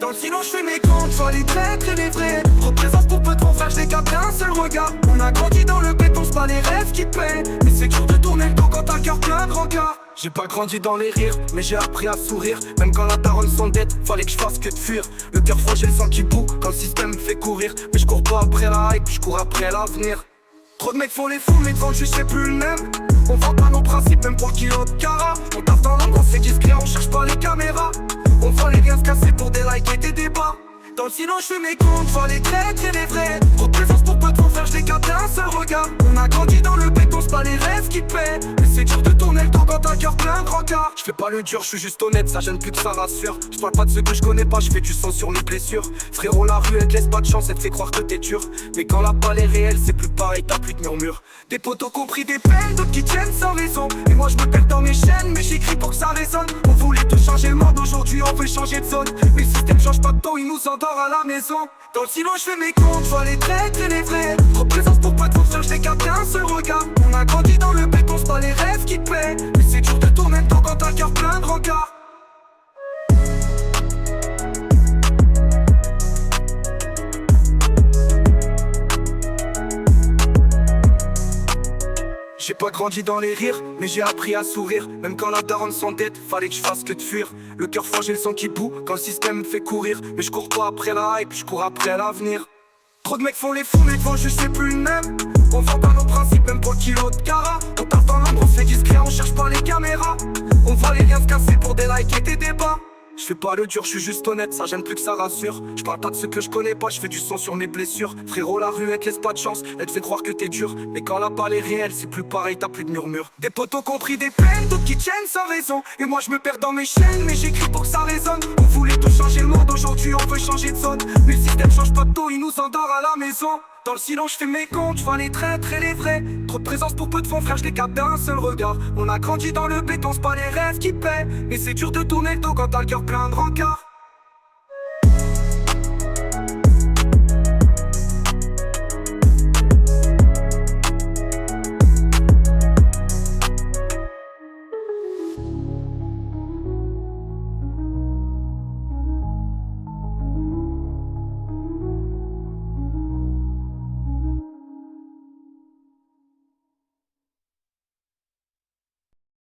Dans le silence je fais mes comptes, je vois les traîtres et les vrais. Représente pour peu de mon frère, je les capte d'un seul regard. On a grandi dans le béton, c'est pas les rêves qui paient. Mais c'est dur de tourner le dos quand t'as le cœur plein de regards. J'ai pas grandi dans les rires, mais j'ai appris à sourire. Même quand la daronne s'endette, fallait que je fasse que de fuir. Le cœur froid, j'ai le sang qui bout quand le système me fait courir. Mais je cours pas après la hype, je cours après l'avenir. Trop de mecs font les fous, mais devant le juge c'est plus le même. On vend pas nos principes, même pour le kilo de cara. On taffe dans l'ombre, on fait discret, on cherche pas les caméras. On voit les liens se casser pour des likes et des débats. Dans le silence je fais mes comptes, je vois les traîtres et les vrais. Représence pour peu de mon frère, je les capte d'un seul regard. On a grandi dans le béton, c'est pas les rêves qui paient. Mais c'est dur de tourner le dos quand t'as le cœur plein de regards. Je fais pas le dur, je suis juste honnête, ça gêne plus que ça rassure. Je parle pas de ceux que je connais pas, je fais du sang sur mes blessures. Frérot, la rue elle te laisse pas de chance, elle te fait croire que t'es dur. Mais quand la balle est réelle, c'est plus pareil, t'as plus de murmure. Des potos qui ont pris des peines, d'autres qui tiennent sans raison. Et moi je me perds dans mes chaînes, mais j'écris pour que ça résonne. On voulait tout changer le monde, aujourd'hui on veut changer de zone. Mais le système change pas de taux, il nous endort à la maison. Dans le silence je fais mes comptes, je vois les traîtres et les vrais. Représence pour pas de mon frère, je les capte d'un seul regard. On a grandi dans le béton, c'est pas les rêves qui te paient. Mais c'est dur de tourner le dos quand t'as le cœur plein de regards. J'ai pas grandi dans les rires, mais j'ai appris à sourire. Même quand la daronne s'endette, fallait que je fasse que de fuir. Le cœur froid, j'ai le sang qui bout quand le système me fait courir. Mais je cours pas après la hype, je cours après l'avenir. Trop de mecs font les fous, mais devant je sais plus le même. On vend pas nos principes, même pour le kilo de cara. On tape dans l'ombre, on fait discret, on cherche pas les caméras. On voit les liens se casser pour des likes et des débats. Je fais pas le dur, je suis juste honnête, ça gêne plus que ça rassure. Je parle pas de ceux que je connais pas, je fais du son sur mes blessures. Frérot, la rue elle te laisse pas de chance, elle te fait croire que t'es dur. Mais quand la balle est réelle, c'est plus pareil, t'as plus de murmure. Des potos qui ont pris des peines, d'autres qui tiennent sans raison. Et moi je me perds dans mes chaînes, mais j'écris pour que ça résonne. On voulait tout changer le monde, aujourd'hui on veut changer de zone. Mais le système change pas de taux, il nous endort à la maison. Dans le silence je fais mes comptes, je vois les traîtres et les vrais. Trop de présence pour peu de fonds frère, je les capte d'un seul regard. On a grandi dans le béton, c'est pas les rêves qui paient. Mais c'est dur de tourner le dos quand t'as le cœur plein de rencard.